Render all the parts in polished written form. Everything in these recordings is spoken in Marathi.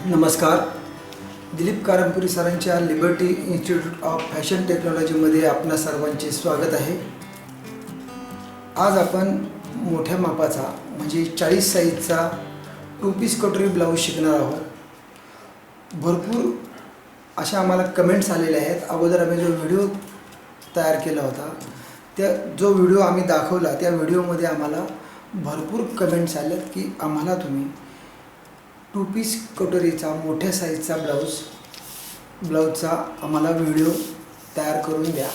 नमस्कार. दिलीप कारंपुरी सरांच्या लिबर्टी इन्स्टिट्यूट ऑफ फॅशन टेक्नॉलॉजीमध्ये आपणा सर्वांचे स्वागत आहे. आज आपण मोठ्या मापाचा म्हणजे 40 साईजचा 2 पीस कटोरी ब्लाऊज शिकणार आहोत. भरपूर अशा आम्हाला कमेंट्स आलेल्या आहेत. अगोदर आम्ही जो व्हिडिओ तयार केला होता जो व्हिडिओ आम्ही दाखवला त्या व्हिडिओमध्ये आम्हाला भरपूर कमेंट्स आल्यात की आम्हाला तुम्ही 2 पीस कटोरीचा मोठ्या साईजचा ब्लाऊजचा आम्हाला व्हिडिओ तयार करून द्या.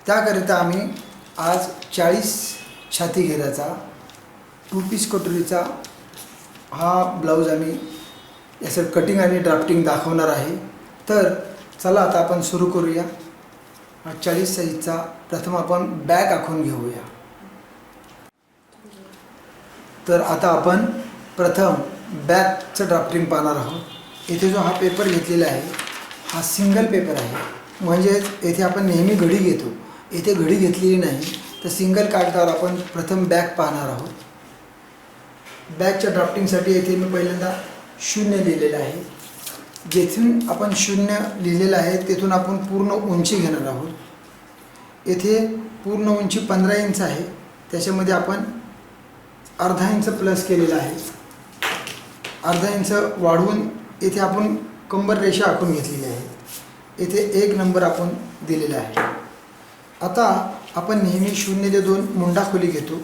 त्याकरिता आम्ही आज 40 छाती घेराचा 2 पीस कटोरीचा हा ब्लाऊज आम्ही याचं कटिंग आणि ड्राफ्टिंग दाखवणार आहे. तर चला आता आपण सुरू करूया. 40 साईजचा प्रथम आपण बॅक आखून घेऊया. तर आता आपण प्रथम बॅकचं ड्राफ्टिंग पाहणार आहोत. येथे जो हा पेपर घेतलेला आहे हा सिंगल पेपर आहे. म्हणजेच येथे आपण नेहमी घडी घेतो, येथे घडी घेतलेली नाही. तर सिंगल कागदावर आपण प्रथम बॅक पाहणार आहोत. बॅकच्या ड्राफ्टिंगसाठी येथे मी पहिल्यांदा 0 लिहिलेलं आहे. जेथून आपण 0 लिहिलेलं आहे तेथून आपण पूर्ण उंची घेणार आहोत. येथे पूर्ण उंची 15 इंच आहे. त्याच्यामध्ये आपण अर्धा इंच प्लस केलेला आहे. अर्धा इंच वाढवून येथे आपण कंबर रेषा आखून घेतलेली आहे. येथे 1 नंबर आपण दिलेला आहे. आता आपण नेहमी 0 ते 2 मुंडा खोली घेतो.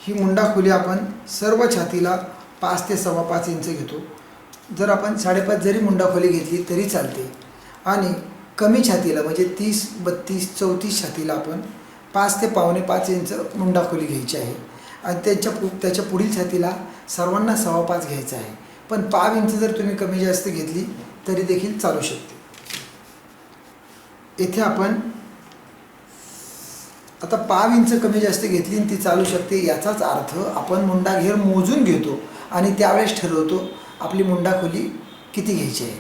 ही मुंडा खोली आपण सर्व छातीला 5 ते 5.25 इंच घेतो. जर आपण 5.5 जरी मुंडा खोली घेतली तरी चालते. आणि कमी छातीला म्हणजे 30, 32, 34 छातीला आपण 5 ते 5.25 इंच मुंडा खोली घ्यायची आहे. आणि त्याच्या पुढील छातीला सर्वांना 5.25 घ्यायचं आहे. पण 5 इंच जर तुम्ही कमी जास्त घेतली तरी देखील चालू शकते. येथे आपण आता 5 इंच कमी जास्त घेतली आणि ती चालू शकते. याचाच अर्थ आपण मुंडा घेर मोजून घेतो आणि त्यावेळेस ठरवतो आपली मुंडा खोली किती घ्यायची आहे.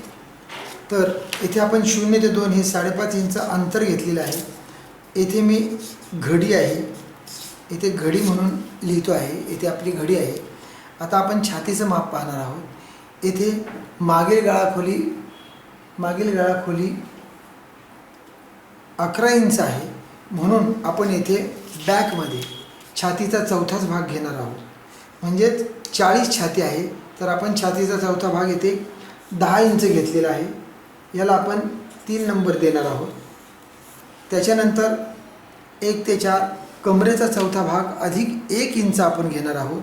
तर येथे आपण 0 ते 2 हे 5.5 इंच अंतर घेतलेलं आहे. येथे मी घडी आहे, इथे घडी म्हणून लिहितो आहे. इथे आपली घडी आहे. आता आपण छातीचं माप पाहणार आहोत. येथे मागील गळाखोली 11 इंच आहे. म्हणून आपण येथे बॅकमध्ये छातीचा चौथाच भाग घेणार आहोत. म्हणजेच 40 छाती आहे तर आपण छातीचा चौथा भाग येथे 10 इंच घेतलेला आहे. याला आपण 3 नंबर देणार आहोत. त्याच्यानंतर 1 ते 4 कमरेचा चौथा भाग अधिक 1 इंच आपण घेणार आहोत.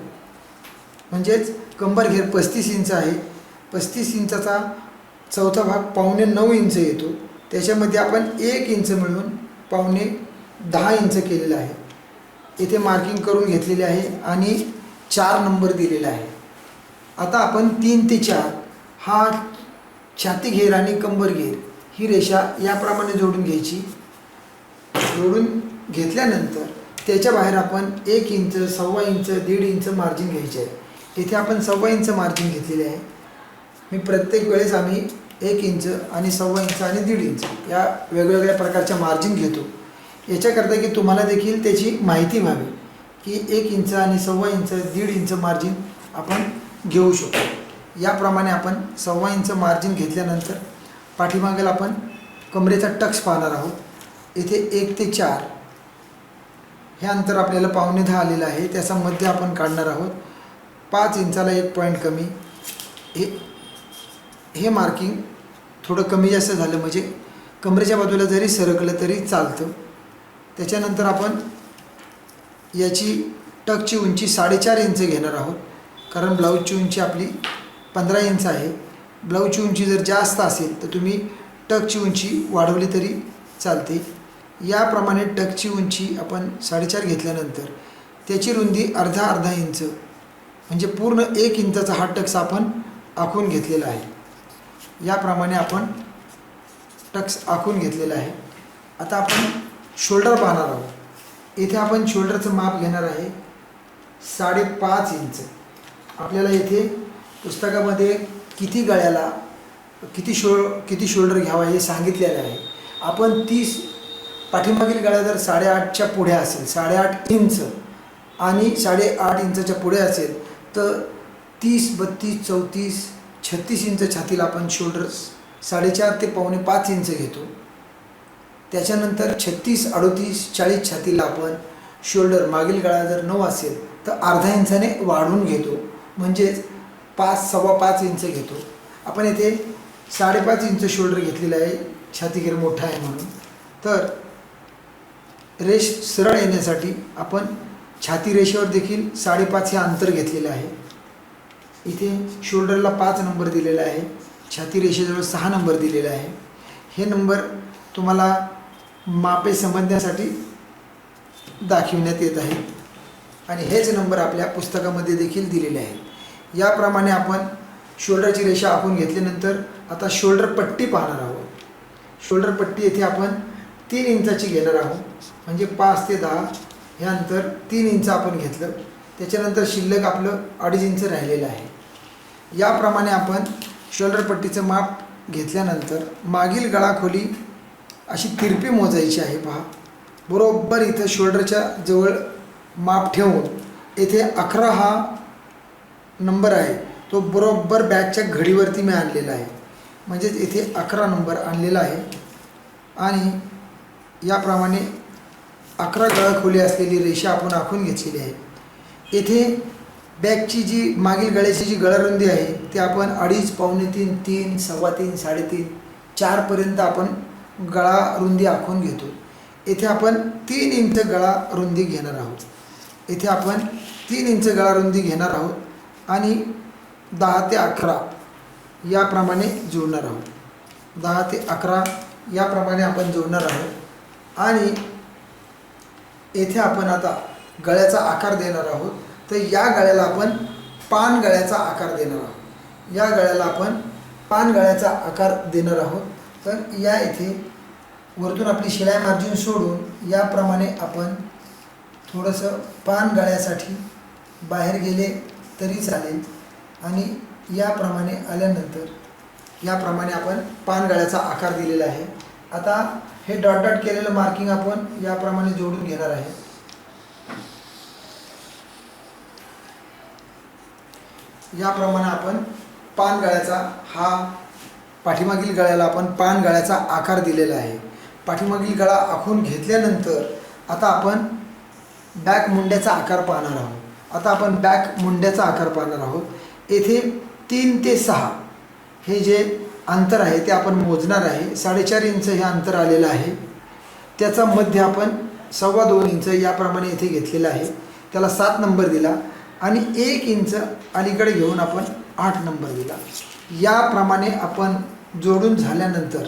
म्हणजेच कंबर घेर 35 इंच आहे. 35 इंचाचा चौथा भाग 8.25 इंच येतो. त्याच्यामध्ये आपण 1 इंच मिळून 9.5 इंच केलेलं आहे. इथे मार्किंग करून घेतलेले आहे आणि 4 नंबर दिलेला आहे. आता आपण 3 ते 4 हा छाती घेर आणि कंबर घेर ही रेषा याप्रमाणे जोडून घ्यायची. जोडून घेतल्यानंतर त्याच्या बाहेर आपण 1 इंच, 1.25 इंच, 1.5 इंच मार्जिन घ्यायचे आहे. इथे आपण 1.25 इंच मार्जिन घेतलेले आहे. मी प्रत्येक वेळेस आम्ही 1 इंच आणि 1.25 इंच आणि 1.5 इंच या वेगवेगळ्या प्रकारच्या मार्जिन घेतो. याच्याकरता की तुम्हाला देखील त्याची माहिती व्हावी की 1 इंच आणि 1.25 इंच, 1.5 इंच मार्जिन आपण घेऊ शकतो. याप्रमाणे आपण 1.25 इंच मार्जिन घेतल्यानंतर पाठीमागेला आपण कमरेचा टक्स पाहणार आहोत. इथे 1 ते 4 हे अंतर आपल्याला 9.5 आलेलं आहे. त्याचा मध्य आपण काढणार आहोत. 5 इंचाला 1 पॉईंट कमी. हे मार्किंग थोडं कमी जास्त झालं म्हणजे कमरेच्या बाजूला जरी सरकलं तरी चालतं. त्याच्यानंतर आपण याची टक्सची उंची 4.5 इंच घेणार आहोत. कारण ब्लाऊजची उंची आपली 15 इंच आहे. ब्लाऊजची उंची जर जास्त असेल तर तुम्ही टक्सची उंची वाढवली तरी चालते. याप्रमाणे टक्सची उंची आपण 4.5 घेतल्यानंतर त्याची रुंदी अर्धा इंच म्हणजे पूर्ण 1 इंचाचा हा टक्स आपण आखून घेतलेला आहे. याप्रमाणे आपण टक्स आखून घेतलेला आहे. आता आपण शोल्डर पाहणार आहोत. इथे आपण शोल्डरचं माप घेणार आहे 5.5 इंच. आपल्याला इथे पुस्तकामध्ये किती गळ्याला किती शोल्डर घ्यावा हे सांगितलेलं आहे. आपण 30 पाठीमागील गळा जर 8.5च्या पुढे असेल, 8.5 इंच आणि 8.5 इंचाच्या पुढे असेल तर 30, 32, 34 36 इंच छातीला आपण शोल्डर 4.5 ते पावणे 5 इंच घेतो. त्याच्यानंतर 36, 38, 40 छातीला आपण शोल्डर मागील गळा जर 9 असेल तर अर्धा इंचाने वाढवून घेतो, म्हणजेच 5, 5.25 इंच घेतो. आपण येथे 5.5 इंच शोल्डर घेतलेला आहे, छाती घेर मोठा आहे म्हणून. तर रेष सरळ येण्यासाठी आपण छाती रेषेवर देखील 5.5 हे अंतर घेतलेलं आहे. इथे शोल्डरला 5 नंबर दिलेला आहे, छाती रेषेजवळ 6 नंबर दिलेला आहे. हे नंबर तुम्हाला मापे समजण्यासाठी दाखविण्यात येत आहे आणि हेच नंबर आपल्या पुस्तकामध्ये देखील दिलेले आहेत. याप्रमाणे आपण शोल्डरची रेषा आखून घेतल्यानंतर आता शोल्डर पट्टी पाहणार आहोत. शोल्डर पट्टी येथे आपण 3 इंचाची घेणार आहोत, म्हणजे 5 ते 10 हे अंतर 3 इंच आपण घेतलं. त्याच्यानंतर शिल्लक आपलं 2.5 इंच राहिलेलं आहे. याप्रमाणे आपण शोल्डर पट्टीचं माप घेतल्यानंतर मागील गळाखोली अशी तिरपी मोजायची आहे. पहा, बरोबर इथं शोल्डरच्या जवळ माप ठेवून येथे 11 हा नंबर आहे, तो बरोबर बॅगच्या घडीवरती मी आणलेला आहे, म्हणजेच इथे 11 नंबर आणलेला आहे. आणि याप्रमाणे 11 गळाखोली असलेली रेषा आपण आखून घेतलेली आहे. येथे बॅगची जी मागील गळ्याची जी गळारुंदी आहे ते आपण 2.5, पावणे 3, 3, 3.25, 3.5, 4पर्यंत आपण गळारुंदी आखून घेतो. येथे आपण 3 इंच गळारुंदी घेणार आहोत. येथे आपण 3 इंच गळारुंदी घेणार आहोत आणि 10 ते 11 याप्रमाणे जोडणार आहोत. 10 ते 11 याप्रमाणे आपण जोडणार आहोत. आणि येथे आपण आता गळ्याचा आकार देणार आहोत. तर या गळ्याला आपण पान गळ्याचा आकार देणार आहोत. या गळ्याला आपण पान गळ्याचा आकार देणार आहोत. तर या इथे वरतून आपली शिलाई मार्जिन सोडून याप्रमाणे आपण थोडंसं पान गळ्यासाठी बाहेर गेले तरी चालेल. आणि याप्रमाणे आल्यानंतर याप्रमाणे आपण पान गळ्याचा आकार दिलेला आहे. आता हे डॉट डॉट केलेलं मार्किंग आपण याप्रमाणे जोडून घेणार आहे. याप्रमाणे आपण पान गळ्याचा हा पाठीमागील गळ्याला आपण पान गळ्याचा आकार दिलेला आहे. पाठीमागील गळा आखून घेतल्यानंतर आता आपण बॅक मुंड्याचा आकार पाहणार आहोत. आता आपण बॅक मुंड्याचा आकार पाहणार आहोत. येथे 3 ते 6 हे जे अंतर आहे ते आपण मोजणार आहे. 4.5 इंच हे अंतर आलेलं आहे. त्याचा मध्य आपण 2.25 इंच याप्रमाणे इथे घेतलेला आहे, त्याला 7 नंबर दिला आणि 1 इंच अलीकडे घेऊन आपण 8 नंबर दिला. याप्रमाणे आपण जोडून झाल्यानंतर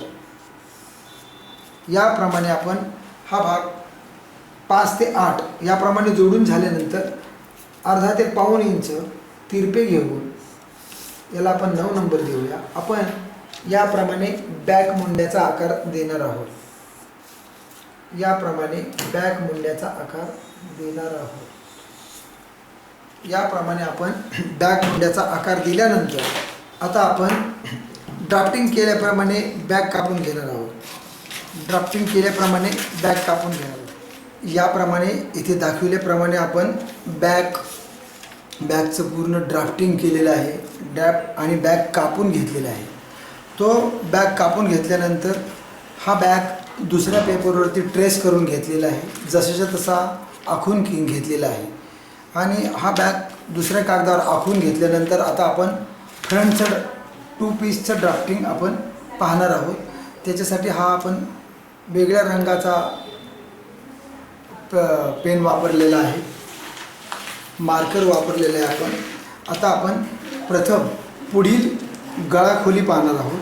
याप्रमाणे आपण हा भाग 5 ते 8 याप्रमाणे जोडून झाल्यानंतर अर्धा ते पाऊण इंच तिरपे घेऊन याला आपण 9 नंबर देऊया. आपण याप्रमाणे बॅक मुंड्याचा आकार देणार आहोत. याप्रमाणे बॅक मुंड्याचा आकार देणार आहोत. याप्रमाणे आपण बॅक मुंड्याचा आकार दिल्यानंतर आता आपण ड्राफ्टिंग केल्याप्रमाणे बॅक कापून घेणार आहोत. ड्राफ्टिंग केल्याप्रमाणे बॅक कापून घेणार आहोत. याप्रमाणे इथे दाखविल्याप्रमाणे आपण बॅकचं पूर्ण ड्राफ्टिंग केलेलं आहे. आणि बॅक कापून घेतलेला आहे. तो बॅक कापून घेतल्यानंतर हा बॅक दुसऱ्या पेपरवरती ट्रेस करून घेतलेला आहे, जसाच्या तसा आखून घेतलेला आहे. आणि हा बॅक दुसऱ्या कागदावर आखून घेतल्यानंतर आता आपण फ्रंटचं 2 पीसचं ड्राफ्टिंग आपण पाहणार आहोत. त्याच्यासाठी हा आपण वेगळ्या रंगाचा पेन वापरलेला आहे, मार्कर वापरलेला आहे आपण. आता आपण प्रथम पुढील गळाखोली पाहणार आहोत.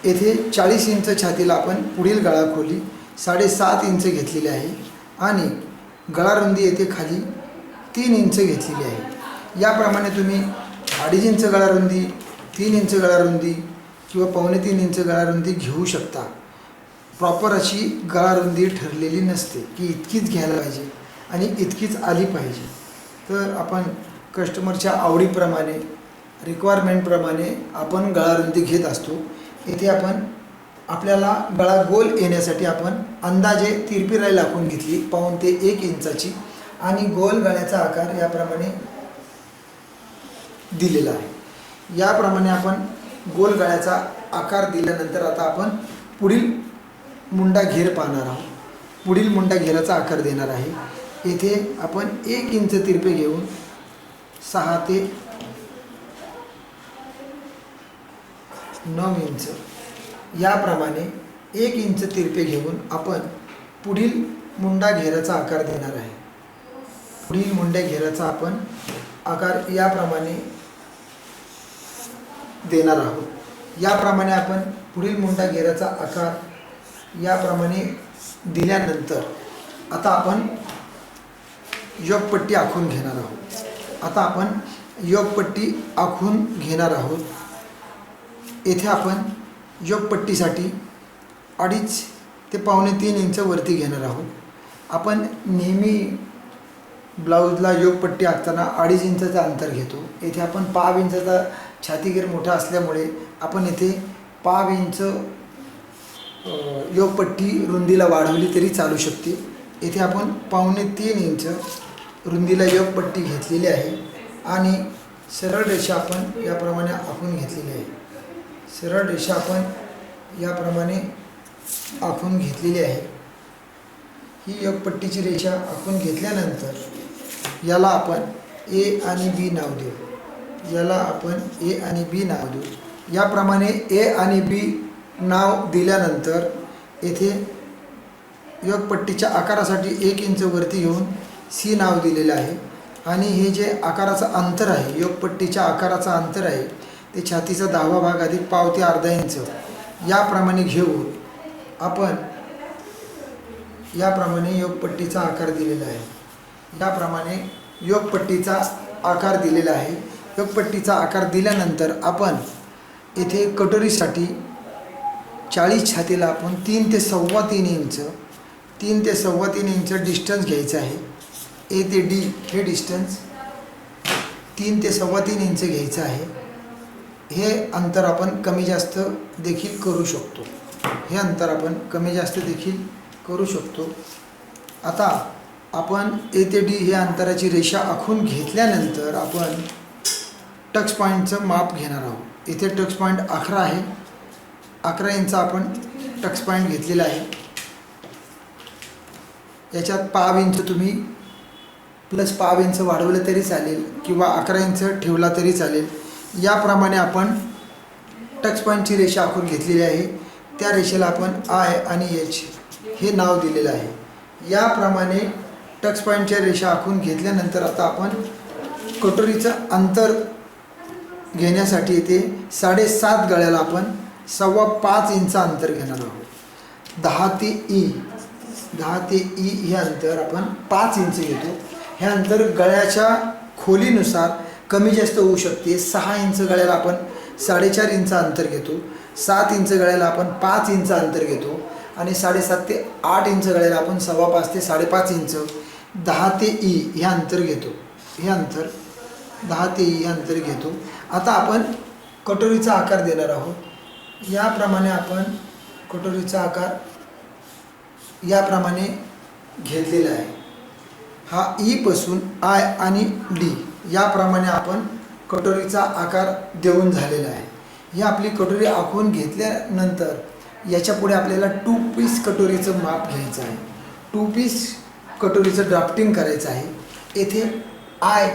येथे 40 इंच छातीला आपण पुढील गळाखोली 7.5 इंच घेतलेली आहे आणि गळारुंदी येथे खाली 3 इंच घेतलेली आहे. याप्रमाणे तुम्ही 2.5 इंच गळारुंदी, 3 इंच गळारुंदी किंवा पावणे 3 इंच गळारुंदी घेऊ शकता. प्रॉपर अशी गळारुंदी ठरलेली नसते की इतकीच घ्यायला पाहिजे आणि इतकीच आली पाहिजे. तर आपण कस्टमरच्या आवडीप्रमाणे, रिक्वायरमेंटप्रमाणे आपण गळारुंदी घेत असतो. येथे आपण आपल्याला गळा गोल येण्यासाठी आपण अंदाजे तिरपी राई लावून घेतली 1.5 ते 1 इंचाची आणि गोल गळ्याचा आकार याप्रमाणे दिलेला आहे. याप्रमाणे आपण गोल गळ्याचा आकार दिल्यानंतर आता आपण पुढील मुंडा घेर पाहणार आहोत. पुढील मुंडा घेराचा आकार देणार आहे. येथे आपण 1 इंच तिरपे घेऊन 6 ते 9 इंच याप्रमाणे 1 इंच तिरपे घेऊन आपण पुढील मुंडा घेराचा आकार देणार आहे. पुढील मुंड्या घेराचा आपण आकार याप्रमाणे देणार आहोत. याप्रमाणे आपण पुढील मुंडा घेराचा आकार याप्रमाणे दिल्यानंतर आता आपण योगपट्टी आखून घेणार आहोत. आता आपण योगपट्टी आखून घेणार आहोत. येथे आपण योगपट्टीसाठी 2.5 ते 2.25 इंच वरती घेणार आहोत. आपण नेहमी ब्लाऊजला योगपट्टी आखताना 2.5 इंचाचं अंतर घेतो. येथे आपण 1.5 इंचाचा छातीगेर मोठा असल्यामुळे आपण येथे 1.5 इंच योगपट्टी रुंदीला वाढवली तरी चालू शकते. येथे आपण 2.25 इंच रुंदीला योगपट्टी घेतलेली आहे आणि सरळ रेषा आपण याप्रमाणे आखून घेतलेली आहे. सरळ रेषा आपण याप्रमाणे आखून घेतलेली आहे. ही योगपट्टीची रेषा आखून घेतल्यानंतर याला आपण ए आणि बी नाव देऊ. याला आपण ए आणि बी नाव देऊ. याप्रमाणे ए आणि बी नाव दिल्यानंतर येथे योगपट्टीच्या आकारासाठी 1 इंच वरती घेऊन सी नाव दिलेलं आहे. आणि हे जे आकाराचं अंतर आहे, योगपट्टीच्या आकाराचं अंतर आहे, ते छातीचा 10वा भाग अधिक पाव ते अर्धा इंच याप्रमाणे घेऊन आपण याप्रमाणे योगपट्टीचा आकार दिलेला आहे. याप्रमाणे योगपट्टीचा आकार दिलेला आहे. योगपट्टीचा आकार दिल्यानंतर आपण येथे कटोरीसाठी 40 छातीला आपण 3 ते 3.25 इंच 3 ते 3.25 इंच डिस्टन्स घ्यायचं आहे. ए ते डी हे डिस्टन्स 3 ते 3.25 इंच घ्यायचं आहे. हे अंतर आपण कमी जास्त देखील करू शकतो. हे अंतर आपण कमी जास्त देखील करू शकतो. आता आपण ए ते डी हे अंतराची रेषा आखून घेतल्यानंतर आपण टक्स पॉईंटचं माप घेणार आहोत. इथे टक्स पॉईंट 11 आहे. 11 इंच आपण टक्स पॉईंट घेतलेला आहे. याच्यात 1.5 इंच तुम्ही प्लस 1.5 इंच वाढवलं तरी चालेल किंवा 11 इंच ठेवला तरी चालेल. याप्रमाणे आपण टक्स पॉईंटची रेषा आखून घेतलेली आहे. त्या रेषेला आपण आय आणि एच हे नाव दिलेलं आहे. याप्रमाणे टक्स पॉईंटच्या रेषा आखून घेतल्यानंतर आता आपण कटोरीचं अंतर घेण्यासाठी इथे 7.5 गळ्याला आपण 5.25 इंच अंतर घेणार आहोत. 10 ते ई हे अंतर आपण 5 इंच घेतो. हे अंतर गळ्याच्या खोलीनुसार कमी जास्त होऊ शकते. 6 इंच गळ्याला आपण 4.5 इंच अंतर घेतो. 7 इंच गळ्याला आपण 5 इंच अंतर घेतो आणि 7.5 ते 8 इंच गळ्याला आपण 5.25 ते 5.5 इंच 10 ते ई हे अंतर घेतो. हे अंतर 10 ते ई हे अंतर घेतो. आता आपण कटोरीचा आकार देणार आहोत. याप्रमाणे आपण कटोरीचा आकार याप्रमाणे घेतलेला आहे. हा ई पासून आय आणि डी याप्रमाणे आपण कटोरीचा आकार देऊन झालेला आहे. ही आपली कटोरी आखून घेतल्यानंतर याच्या पुढे आपल्याला 2 पीस कटोरीचं माप घ्यायचं आहे. 2 पीस कटोरीचं ड्राफ्टिंग करायचं आहे. येथे आय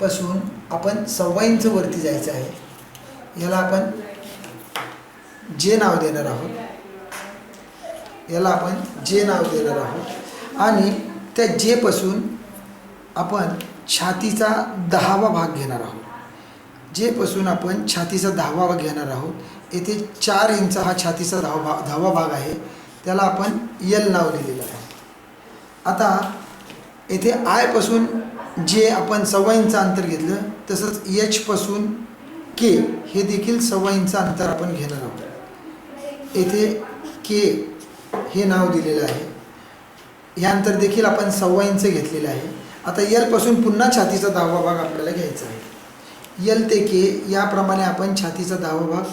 पासून आपण 1.25 इंच वरती जायचं आहे. याला आपण जे नाव देणार आहोत. याला आपण जे नाव देणार आहोत आणि त्या जे पासून आपण छातीचा 10वा भाग घेणार आहोत. जे पासून आपण छातीचा 10वा भाग घेणार आहोत. येथे 4 इंच हा छातीचा 10वा भाग आहे. त्याला आपण यल नाव दिलेलं आहे. आता येथे आय पासून जे आपण 1.25 इंच अंतर घेतलं, तसंच एच पासून के हे देखील 1.25 इंच अंतर आपण घेणार आहोत. येथे के हे नाव दिलेलं आहे. हे अंतर देखील आपण 1.25 इंच घेतलेलं आहे. आता यल पासून पुन्हा छातीचा 10वा भाग आपल्याला घ्यायचा आहे. यल ते के याप्रमाणे आपण छातीचा 10वा भाग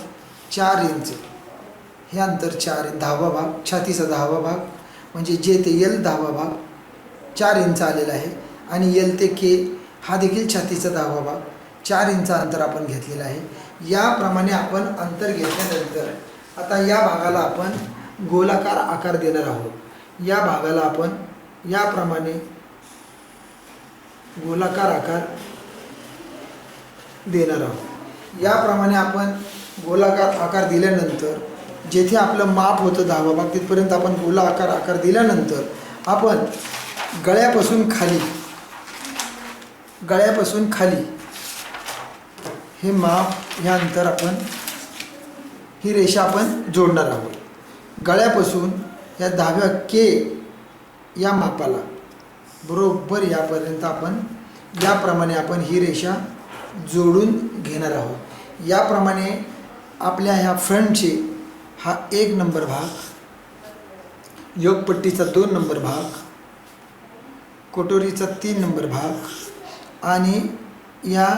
4 इंच हे अंतर 10वा भाग छातीचा 10वा भाग म्हणजे जे ते यल 10वा भाग 4 इंच आलेला आहे आणि यल ते के हा देखील छातीचा 10वा भाग 4 इंच अंतर आपण घेतलेला आहे. याप्रमाणे आपण अंतर घेतल्यानंतर आता या भागाला आपण गोलाकार आकार देणार आहोत। या भागाला आपण याप्रमाणे गोलाकार आकार देणार आहोत। याप्रमाणे आपण गोलाकार आकार दिल्यानंतर जेथे आपलं माप होतं 10 भाग तिथपर्यंत आपण गोलाकार आकार दिल्यानंतर आपण गळ्यापासून खाली हे माप हे अंतर आपण ही रेषा आपण जोडणार आहोत। गळ्यापासून या 10व्या के या मापाला बरोबर यापर्यंत आपण याप्रमाणे आपण ही रेषा जोडून घेणार आहोत। याप्रमाणे आपल्या ह्या फ्रंटचे हा 1 नंबर भाग, योगपट्टीचा 2 नंबर भाग, कटोरीचा 3 नंबर भाग आणि या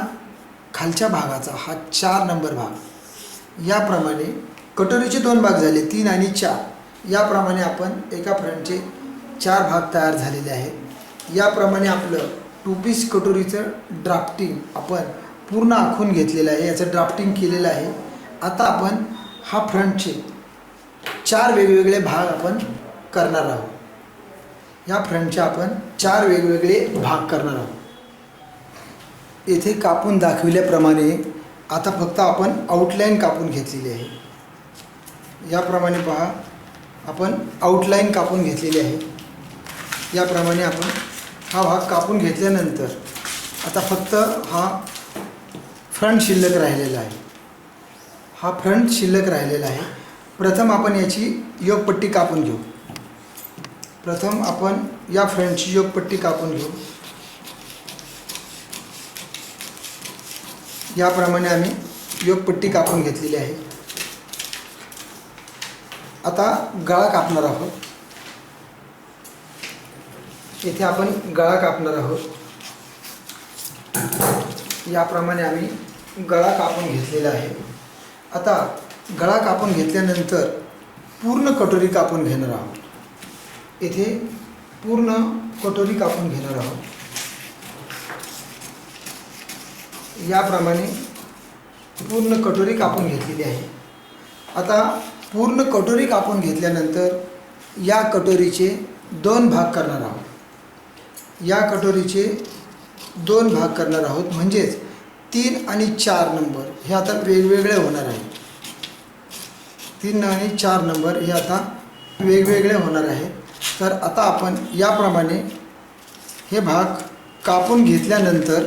खालच्या भागाचा हा 4 नंबर भाग, याप्रमाणे कटोरीचे 2 भाग झाले 3 आणि 4। याप्रमाणे आपण एका फ्रंटचे 4 भाग तयार झालेले आहेत। याप्रमाणे आपलं 2 पीस कटोरीचं ड्राफ्टिंग आपण पूर्ण आखून घेतलेलं आहे, याचं ड्राफ्टिंग केलेलं आहे। आता आपण हा फ्रंटचे 4 वेगवेगळे भाग आपण करणार आहोत। या फ्रंटचे आपण 4 वेगवेगळे भाग करणार आहोत। येथे कापून दाखविल्याप्रमाणे आता फक्त आपण आउटलाईन कापून घेतलेली आहे। याप्रमाणे पहा, आपण आउटलाईन कापून घेतलेली आहे। याप्रमाणे आपण हा भाग कापून घेतल्यानंतर आता फक्त हा फ्रंट शिल्लक राहिलेला आहे। हा फ्रंट शिल्लक राहिलेला आहे। प्रथम आपण याची योगपट्टी कापून घेऊ। प्रथम आपण या फ्रंटची योगपट्टी कापून घेऊ। याप्रमाणे आम्ही योगपट्टी कापून घेतलेली आहे। आता गळा कापणार आहोत। येथे आपण गळा कापणार आहोत। याप्रमाणे आम्ही गळा कापून घेतलेला आहे। आता गळा कापून घेतल्यानंतर पूर्ण कटोरी कापून घेणार आहोत। येथे पूर्ण कटोरी कापून घेणार आहोत। याप्रमाणे पूर्ण कटोरी कापून घेतलेली आहे। आता पूर्ण कटोरी कापून घेतल्यानंतर या कटोरीचे 2 भाग करणार आहोत। या कटोरीचे 2 भाग करणार आहोत, म्हणजेच 3 आणि 4 नंबर हे आता वेगवेगळे होणार आहे। 3 आणि 4 नंबर हे आता वेगवेगळे होणार आहे। तर आता आपण याप्रमाणे हे भाग कापून घेतल्यानंतर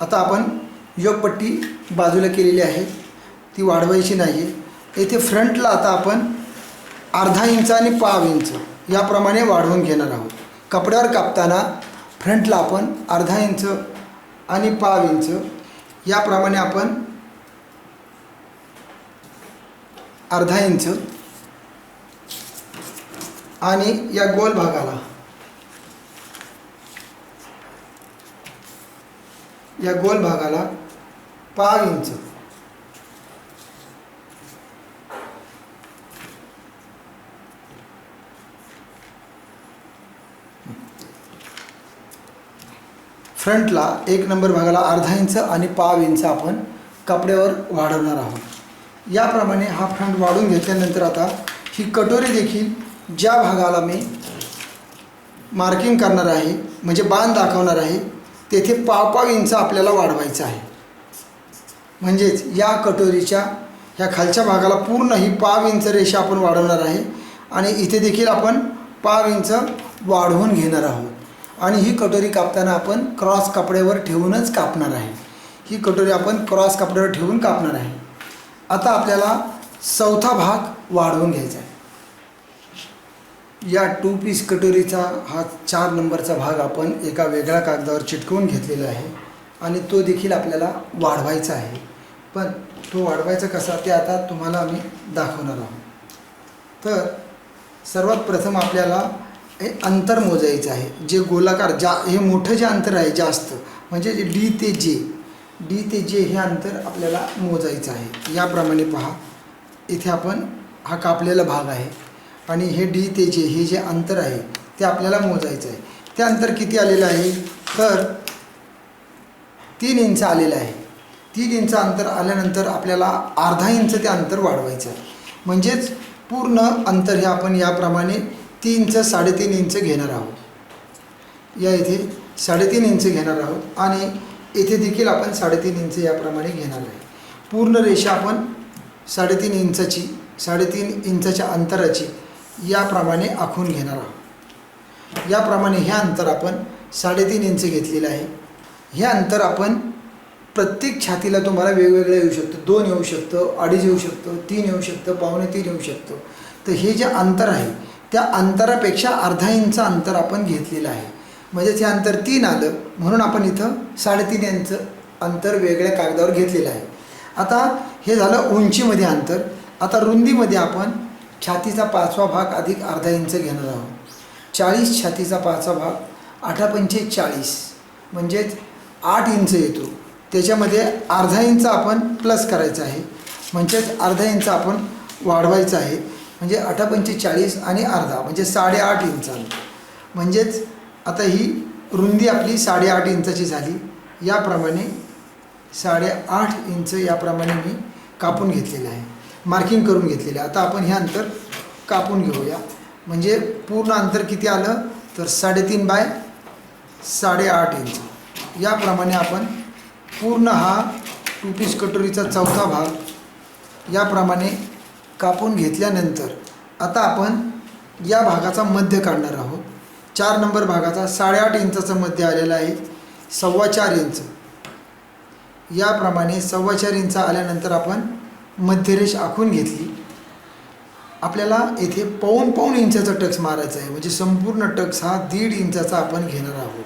आता आपण योगपट्टी बाजूला केलेली आहे, ती वाढवायची नाही। येथे फ्रंटला आता आपण अर्धा इंच आणि पाव इंच याप्रमाणे वाढवून घेणार आहोत। कपड्यावर कापताना फ्रंटला आपण अर्धा इंच आणि पाव इंच याप्रमाणे आपण अर्धा इंच आणि या गोल भागाला पाव इंच फ्रंटला 1 नंबर भागाला अर्धा इंच आणि पाव इंच आपण कपड्यावर वाढवणार आहोत। याप्रमाणे हा फ्रंट वाढून घेतल्यानंतर आता ही कटोरी देखील ज्या भागाला मी मार्किंग करणार आहे म्हणजे बाण दाखवणार आहे तेथे पाव इंच आपल्याला वाढवायचं आहे। म्हणजेच या कटोरीच्या ह्या खालच्या भागाला पूर्ण ही पाव इंच रेषा आपण वाढवणार आहे आणि इथे देखील आपण पाव इंच वाढवून घेणार आहोत। आणि ही कटोरी कापताना आपण क्रॉस कपड्यावर ठेवूनच कापणार आहे। ही कटोरी आपण क्रॉस कपड्यावर ठेवून कापणार आहे। आता आपल्याला 4था भाग वाढवून घ्यायचा आहे। या 2 पीस कटोरीचा हा 4 नंबरचा भाग आपण एका वेगळ्या कागदावर चिटकवून घेतलेला आहे आणि तो देखील आपल्याला वाढवायचा आहे। पण तो वाढवायचा कसा ते आता तुम्हाला आम्ही दाखवणार आहोत। तर सर्वात प्रथम आपल्याला हे अंतर मोजायचं आहे, जे गोलाकार हे मोठं जे अंतर आहे जास्त म्हणजे डी ते जे हे अंतर आपल्याला मोजायचं आहे। याप्रमाणे पहा, इथे आपण हा कापलेला भाग आहे आणि हे डी ते जे हे जे अंतर आहे ते आपल्याला मोजायचं आहे। ते अंतर किती आलेलं आहे तर 3 इंच आलेलं आहे। 3 इंच अंतर आल्यानंतर आपल्याला अर्धा इंच ते अंतर वाढवायचं आहे. म्हणजेच पूर्ण अंतर हे आपण याप्रमाणे 3 इंच 3.5 इंच घेणार आहोत. या इथे 3.5 इंच घेणार आहोत आणि येथे देखील आपण 3.5 इंच याप्रमाणे घेणार आहे. पूर्ण रेषा आपण 3.5 इंचाची 3.5 इंचाच्या अंतराची याप्रमाणे आखून घेणार आहोत. याप्रमाणे हे अंतर आपण 3.5 इंच घेतलेलं आहे. हे अंतर आपण प्रत्येक छातीला तुम्हाला वेगवेगळं येऊ शकतं. 2 येऊ शकतं, 2.5 येऊ शकतं, 3 येऊ शकतं, 2.25 येऊ शकतं. तर हे जे अंतर आहे त्या अंतरापेक्षा अर्धा इंच अंतर आपण घेतलेलं आहे. म्हणजे हे अंतर 3 आलं म्हणून आपण इथं 3.5 इंच अंतर वेगळ्या कागदावर घेतलेलं आहे. आता हे झालं उंचीमध्ये अंतर. आता रुंदीमध्ये आपण छातीचा 5वा भाग अधिक अर्धा इंच घेणार आहोत. 40 छातीचा 5वा भाग 8×5 40 म्हणजेच 8 इंच येतो. त्याच्यामध्ये अर्धा इंच आपण प्लस करायचं आहे. म्हणजेच अर्धा इंच आपण वाढवायचं आहे. म्हणजे 8×5 40 आणि अर्धा म्हणजे 8.5 इंच. म्हणजेच आता ही रुंदी आपली 8.5 इंचाची झाली. याप्रमाणे 8.5 इंच याप्रमाणे मी कापून घेतलेलं आहे, मार्किंग करून घेतलेलं आहे. आता आपण हे अंतर कापून घेऊया. म्हणजे पूर्ण अंतर किती आलं तर 3.5 बाय 8.5 इंच. याप्रमाणे आपण पूर्ण हा 2 पीस कटोरीचा 4था भाग याप्रमाणे कापून घेतल्यानंतर आता आपण या भागाचा मध्य काढणार आहोत. 4 नंबर भागाचा 8.5 इंचाचं मध्य आलेलं आहे. 4.25 इंच. याप्रमाणे 4.25 इंच आल्यानंतर आपण मध्यरेष आखून घेतली. आपल्याला येथे पाऊण इंचाचा टक्स मारायचा आहे. म्हणजे संपूर्ण टक्स हा 1.5 इंचाचा आपण घेणार आहोत.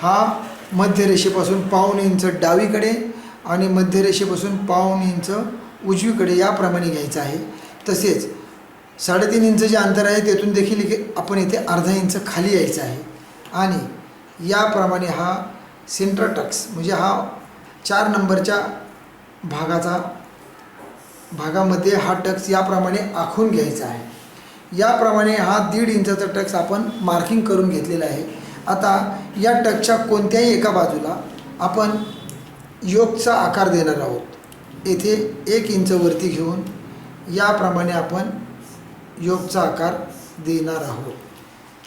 हा मध्यरेषेपासून पाऊण इंच डावीकडे आणि मध्यरेषेपासून पाऊण इंच उजवीकडे याप्रमाणे घ्यायचं आहे. तसेच 3.5 इंच जे अंतर आहे तेथून देखील आपण इथे अर्धा इंच खाली यायचं आहे. आणि याप्रमाणे हा सेंटर टक्स म्हणजे हा 4 नंबरच्या भागामध्ये हा टक्स याप्रमाणे आखून घ्यायचा आहे. याप्रमाणे हा 1.5 इंचाचा टक्स आपण मार्किंग करून घेतलेला आहे. आता या टक्सच्या कोणत्याही एका बाजूला आपण योगचा आकार देणार आहोत. येथे 1 इंच वरती घेऊन याप्रमाणे आपण योगचा आकार देणार आहोत.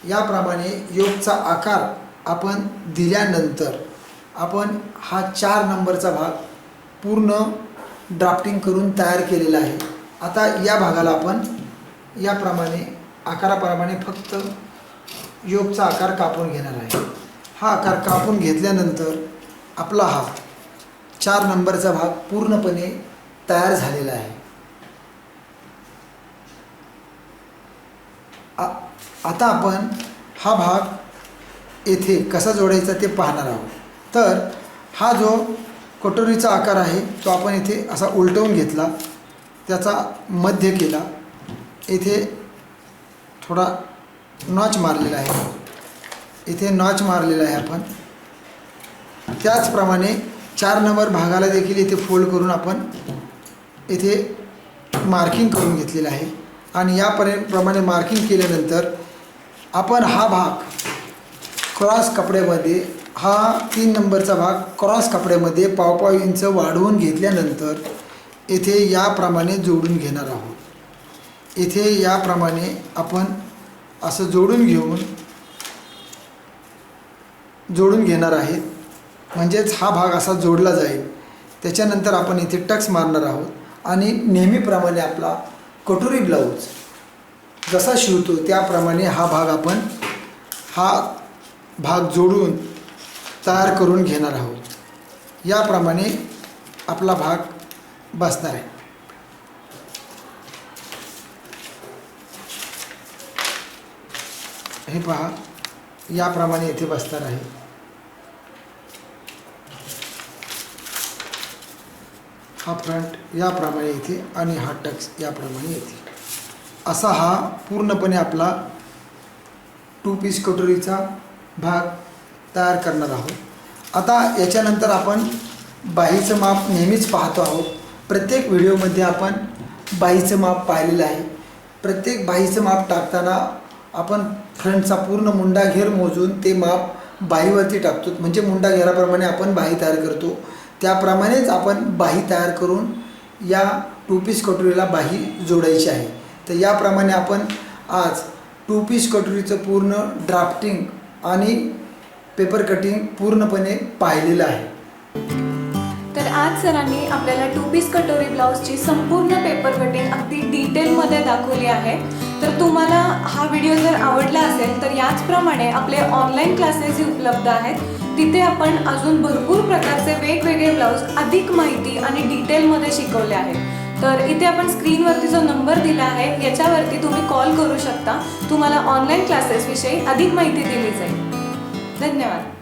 याप्रमाणे योगचा आकार आपण दिल्यानंतर आपण हा 4 नंबरचा भाग पूर्ण ड्राफ्टिंग करून तयार केलेला आहे. आता या भागाला आपण याप्रमाणे आकाराप्रमाणे फक्त योगचा आकार कापून घेणार आहे. हा आकार कापून घेतल्यानंतर आपला हा 4 नंबरचा भाग पूर्णपणे तयार झालेला आहे. आता आपण हा भाग येथे कसा जोडायचा ते पाहणार आहोत. तर हा जो कटोरीचा आकार आहे तो आपण इथे असा उलटवून घेतला, त्याचा मध्य केला, इथे थोडा नॉच मारलेला आहे, इथे नॉच मारलेला आहे आपण. त्याचप्रमाणे 4 नंबर भागाला देखील इथे फोल्ड करून आपण इथे मार्किंग करून घेतलेलं आहे. आणि याप्रमाणे मार्किंग केल्यानंतर आपण हा भाग क्रॉस कपड्यामध्ये हा 3 नंबरचा भाग क्रॉस कपड्यामध्ये पाव इंच वाढवून घेतल्यानंतर येथे याप्रमाणे जोडून घेणार आहोत. येथे याप्रमाणे आपण असं जोडून घेणार आहे. म्हणजेच हा भाग असा जोडला जाईल. त्याच्यानंतर आपण इथे टक्स मारणार आहोत आणि नेहमीप्रमाणे आपला कटोरी ब्लाऊज जसा शिवतो त्याप्रमाणे हा भाग जोडून तयार करून घेणार आहोत. याप्रमाणे आपला भाग बसणार आहे. हे पहा, याप्रमाणे इथे बसणार आहे. हा फ्रंट याप्रमाणे इथे आणि हा टक्स याप्रमाणे येथे. असा हा पूर्णपणे आपला 2 पीस कटोरीचा भाग तयार करणार आहोत. आता याच्यानंतर आपण बाहीचं माप नेहमीच पाहतो आहोत. प्रत्येक व्हिडिओमध्ये आपण बाहीचं माप पाहिलेलं आहे. प्रत्येक बाहीचं माप टाकताना आपण फ्रंटचा पूर्ण मुंडा घेर मोजून ते माप बाहीवरती टाकतो. म्हणजे मुंडा घेराप्रमाणे आपण बाही तयार करतो. त्याप्रमाणेच आपण बाही तयार करून या 2 पीस कटोरीला बाही जोडायची आहे. तर याप्रमाणे आपण आज 2 पीस कटोरीचं पूर्ण ड्राफ्टिंग आणि पेपर कटिंग पूर्णपणे पाहिलेलं आहे. तर आज सरांनी आपल्याला 2 पीस कटोरी ब्लाऊजची संपूर्ण पेपर कटिंग अगदी डिटेलमध्ये दाखवली आहे. तर तुम्हाला हा व्हिडिओ जर आवडला असेल तर याचप्रमाणे आपले ऑनलाईन क्लासेसही उपलब्ध आहेत. तिथे आपण अजून भरपूर प्रकारचे वेगवेगळे ब्लाऊज अधिक माहिती आणि डिटेलमध्ये शिकवले आहेत. तर इथे आपण स्क्रीनवरती जो नंबर दिला आहे याच्यावरती तुम्ही कॉल करू शकता. तुम्हाला ऑनलाईन क्लासेसविषयी अधिक माहिती दिली जाईल. धन्यवाद.